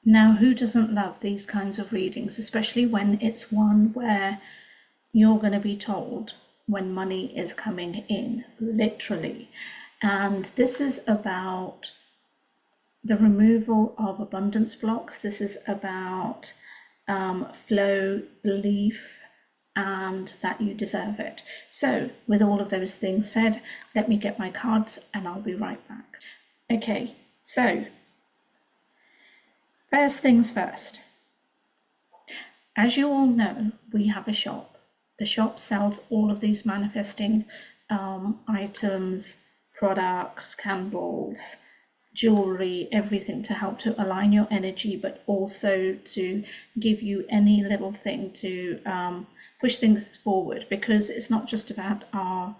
Now, who doesn't love these kinds of readings, especially when it's one where you're going to be told when money is coming in, literally. And this is about the removal of abundance blocks. This is about flow, belief, and that you deserve it. So, with all of those things said, let me get my cards and I'll be right back. Okay, so first things first. As you all know, we have a shop. The shop sells all of these manifesting items, products, candles, jewelry, everything to help to align your energy, but also to give you any little thing to push things forward, because it's not just about our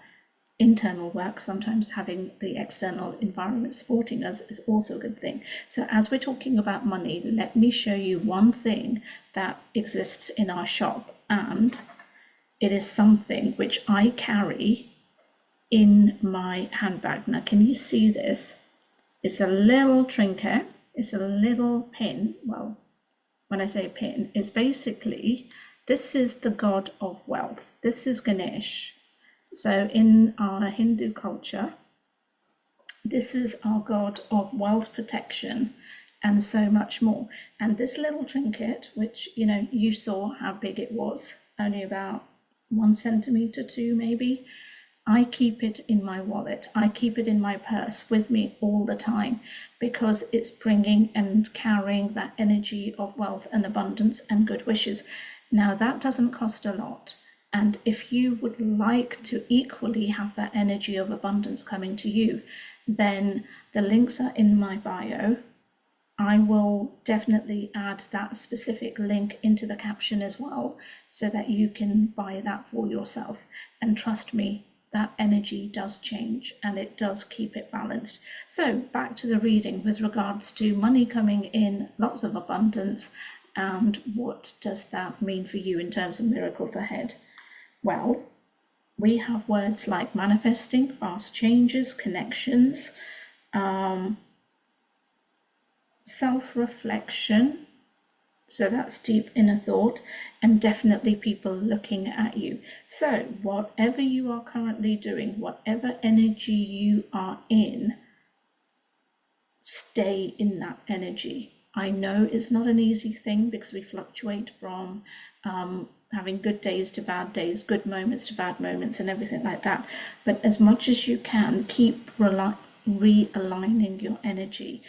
internal work. Sometimes having the external environment supporting us is also a good thing. So as we're talking about money, let me show you one thing that exists in our shop, and it is something which I carry in my handbag. Now, can you see this? It's a little trinket, it's a little pin. Well, when I say pin, it's basically, this is the god of wealth. This is Ganesh. So in our Hindu culture, this is our god of wealth protection and so much more. And this little trinket, which, you know, you saw how big it was, only about 1 centimeter, 2 maybe, I keep it in my wallet. I keep it in my purse with me all the time, because it's bringing and carrying that energy of wealth and abundance and good wishes. Now, that doesn't cost a lot. And if you would like to equally have that energy of abundance coming to you, then the links are in my bio. I will definitely add that specific link into the caption as well, so that you can buy that for yourself. And trust me, that energy does change and it does keep it balanced. So back to the reading with regards to money coming in, lots of abundance, and what does that mean for you in terms of miracles ahead? Well, we have words like manifesting, fast changes, connections, self-reflection, so that's deep inner thought, and definitely people looking at you. So whatever you are currently doing, whatever energy you are in, stay in that energy. I know it's not an easy thing, because we fluctuate from having good days to bad days, good moments to bad moments, and everything like that. But as much as you can, keep realigning your energy.